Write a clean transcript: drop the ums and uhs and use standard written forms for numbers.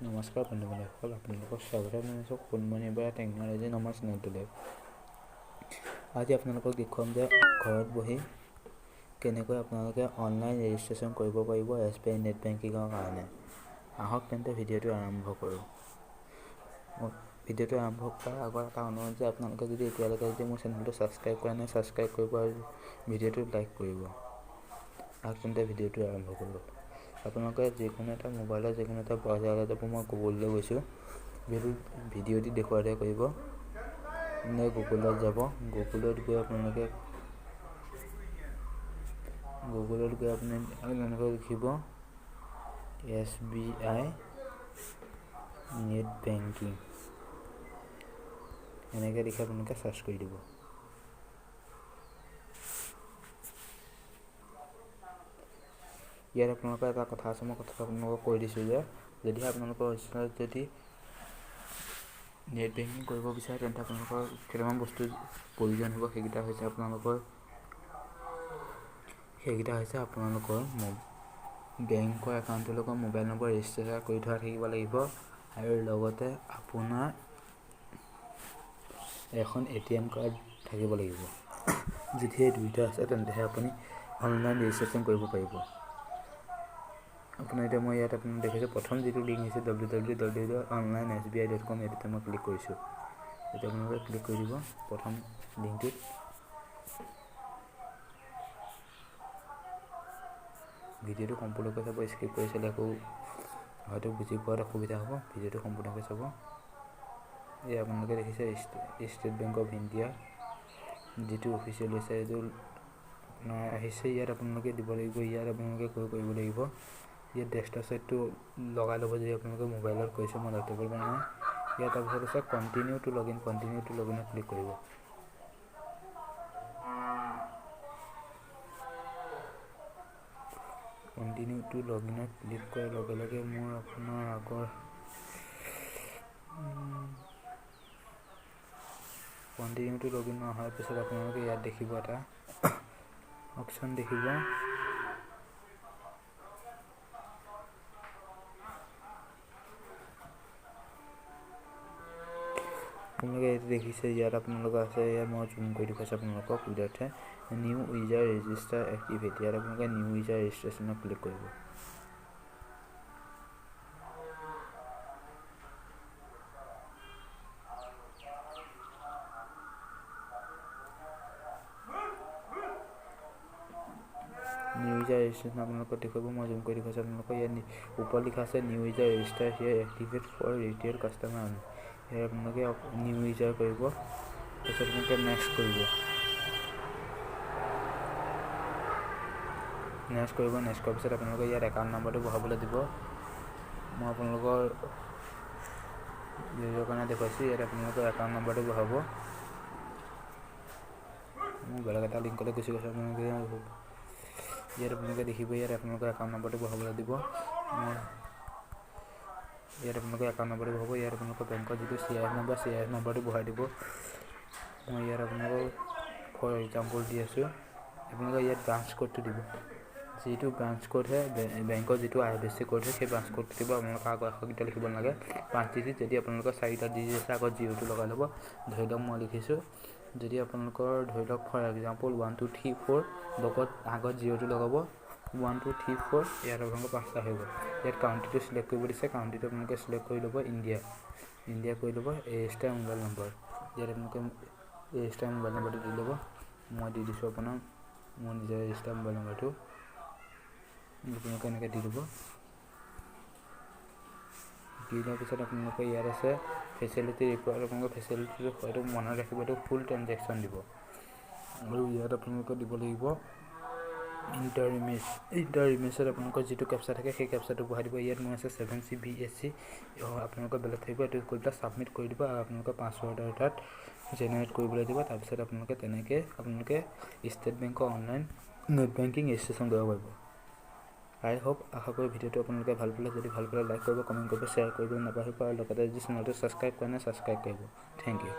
নমস্কাৰ বন্ধুসকল, আপোনালোকক স্বাগতম জনাইছোঁ সোণমণি বৰা টেকন'লজি নামৰ চেনেলটোলৈ। আজি আপোনালোকক দেখুৱাম যে ঘৰত বহি কেনেকৈ আপোনালোকে অনলাইন ৰেজিষ্ট্ৰেশ্যন কৰিব পাৰিব SBI নেট বেংকিঙৰ কাৰণে। আহক তেন্তে ভিডিঅ'টো আৰম্ভ কৰোঁ। ভিডিঅ'টো আৰম্ভ কৰাৰ আগত এটা অনুৰোধ যে আপোনালোকে যদি এতিয়ালৈকে যদি মোৰ চেনেলটো ছাবস্ক্ৰাইব কৰা নাই, ছাবস্ক্ৰাইব কৰিব আৰু ভিডিঅ'টো লাইক কৰিব। আহক তেন্তে ভিডিঅ'টো আৰম্ভ কৰোঁ। আপোনালোকে যিকোনো এটা মোবাইলৰ যিকোনো এটা ব্ৰাউজাৰলৈ যাব। মই গুগললৈ গৈছোঁ, ভিডিঅ'টি দেখুৱাই দিয়া কৰিব। গুগলত যাব, গুগলত গৈ আপোনালোকে লিখিব SBI নেট বেংকিং, এনেকৈ লিখি আপোনালোকে চাৰ্চ কৰি দিব। ইয়াত আপোনালোকৰ এটা কথা আছে, মই কথাটো আপোনালোকক কৈ দিছোঁ যে যদিহে আপোনালোকৰ ওচৰত যদি নেট বেংকিং কৰিব বিচাৰে তেন্তে আপোনালোকৰ কেইটামান বস্তুৰ প্ৰয়োজন হ'ব। সেইকেইটা হৈছে আপোনালোকৰ বেংকৰ একাউণ্টৰ লগত মোবাইল নম্বৰ ৰেজিষ্টাৰ কৰি থোৱা থাকিব লাগিব, আৰু লগতে আপোনাৰ এখন ATM কাৰ্ড থাকিব লাগিব। যদি এই দুয়োটা আছে তেন্তেহে আপুনি অনলাইন ৰেজিষ্ট্ৰেশ্যন কৰিব পাৰিব। আপোনাৰ এতিয়া মই ইয়াত আপোনাক দেখিছোঁ, প্ৰথম যিটো লিংক হৈছে www.onlinesbi.com, এইটোতে মই ক্লিক কৰিছোঁ। এতিয়া আপোনালোকে ক্লিক কৰি দিব প্ৰথম লিংকটোত। ভিডিঅ'টো সম্পূৰ্ণকৈ চাব, স্কিপ কৰি চালে আকৌ হয়তো বুজি পোৱাত অসুবিধা হ'ব। ভিডিঅ'টো সম্পূৰ্ণকৈ চাব। এই আপোনালোকে দেখিছে ষ্টেট বেংক অফ ইণ্ডিয়া যিটো অফিচিয়েল হৈছে, এইটো আপোনাৰ আহিছে। ইয়াত আপোনালোকে দিব লাগিব, ইয়াত আপোনালোকে কৰিব লাগিব। ইয়াত ডেস্কটপ ছাইটটো লগাই ল'ব যদি আপোনালোকে মোবাইলত কৰিছে, মই লেপটপৰ পৰা নাই। ইয়াত তাৰপিছত আছে কণ্টিনিউ টু লগ ইনত ক্লিক কৰিব। কণ্টিনিউ টু লগ ইনত ক্লিক কৰাৰ লগে লগে মোৰ আপোনাৰ আগৰ কণ্টিনিউ টু লগ ইন অহাৰ পিছত আপোনালোকে ইয়াত দেখিব এটা অপশ্যন দেখিব, আপোনালোকে এইটো দেখিছে। ইয়াত আপোনালোকৰ আছে, ইয়াত মই জুম কৰি দেখুৱাইছোঁ আপোনালোকক সুবিধাৰ্থে নিউ ইউজাৰ ৰেজিষ্টাৰ এক্টিভেট। ইয়াত আপোনালোকে নিউ ইউজাৰ ৰেজিষ্ট্ৰেশ্যনত ক্লিক কৰিব। নিউ ইউজাৰ ৰেজিষ্ট্ৰেশ্যন আপোনালোকক দেখুৱাব, মই জুম কৰি দেখুৱাইছোঁ আপোনালোকক। ইয়াত ওপৰত লিখা আছে new user register here activate for retail customer. ইয়াত আপোনালোকে নিউ ইউজাৰ কৰিব, তাৰপিছত আপোনালোকে নেক্সট কৰিব। নেক্সট কৰাৰ পিছত আপোনালোকে ইয়াত একাউণ্ট নম্বৰটো বহাবলৈ দিব। মই আপোনালোকৰ ভিডিঅ'ৰ কাৰণে দেখুৱাইছোঁ। ইয়াত আপোনালোকৰ একাউণ্ট নম্বৰটো বহাব। মই বেলেগ এটা লিংকলৈ গুচি গৈছোঁ। ইয়াত আপোনালোকে দেখিব, ইয়াত আপোনালোকৰ একাউণ্ট নম্বৰটো বহাবলৈ দিব। ইয়াত আপোনালোকে একাউণ্ট নম্বৰটো বহাব। ইয়াত আপোনালোকৰ বেংকৰ যিটো CIF নম্বৰটো বহাই দিব। মই ইয়াত আপোনালোকক ফৰ এক্সাম্পল দি আছোঁ। আপোনালোকে ইয়াত ব্ৰাঞ্চ কোডটো দিব, যিটো ব্ৰাঞ্চ কোডহে বেংকৰ যিটো IFSC কোড হয়, সেই ব্ৰাঞ্চ কোডটো দিব। আপোনালোকৰ আগৰ আখৰকেইটা লিখিব নালাগে, 5 ডিজিট। যদি আপোনালোকৰ 4টা ডিজিট আছে, আগত 0টো লগাই ল'ব। ধৰি লওক মই লিখিছোঁ, যদি আপোনালোকৰ ধৰি লওক ফৰ এক্সাম্পল 1 2 3 4 লগত আগত 0টো লগাব, 1 2 3 4। ইয়াত আপোনালোকৰ 5টা হৈ গ'ল। ইয়াত কাউণ্ট্ৰিটো চিলেক্ট কৰিব দিছে, কাউণ্ট্ৰিটো আপোনালোকে চিলেক্ট কৰি ল'ব ইণ্ডিয়া কৰি ল'ব। ৰেজিষ্টাৰ মোবাইল নম্বৰ, ইয়াত আপোনালোকে ৰেজিষ্টাৰ মোবাইল নম্বৰটো দি ল'ব। মই দি দিছোঁ আপোনাৰ মোৰ নিজৰ ৰেজিষ্টাৰ মোবাইল নম্বৰটো, আপোনালোকে এনেকৈ দি দিব। দি দিয়াৰ পিছত আপোনালোকে ইয়াত আছে ফেচিলিটি ৰিপৰ্ট। আপোনালোকৰ ফেচিলিটিটো হয়তো মনত ৰাখিব, এইটো ফুল ট্ৰেনজেকশ্যন দিব। আৰু ইয়াত আপোনালোকে দিব লাগিব ইণ্টাৰ ইমেজত আপোনালোকৰ যিটো কেপচা থাকে সেই কেপচাটো বহাই দিব। ইয়াত মোৰ আছে 7CBSC, আপোনালোকৰ বেলেগ থাকিব। এইটো কৰি পেলাই ছাবমিট কৰি দিব, আৰু আপোনালোকৰ পাছৱৰ্ড তাত জেনেৰেট কৰিবলৈ দিব। তাৰপিছত আপোনালোকে ষ্টেট বেংকৰ অনলাইন নেট বেংকিং ৰেজিষ্ট্ৰেশ্যন কৰিব পাৰিব। আশা কৰি ভিডিঅ'টো আপোনালোকে ভাল পালে। যদি ভাল পালে লাইক কৰিব, কমেণ্ট কৰিব, শ্বেয়াৰ কৰিব নাপাহৰিব, আৰু লগতে যদি চেনেলটো ছাবস্ক্ৰাইব কৰা নাই ছাবস্ক্ৰাইব কৰিব। Thank U.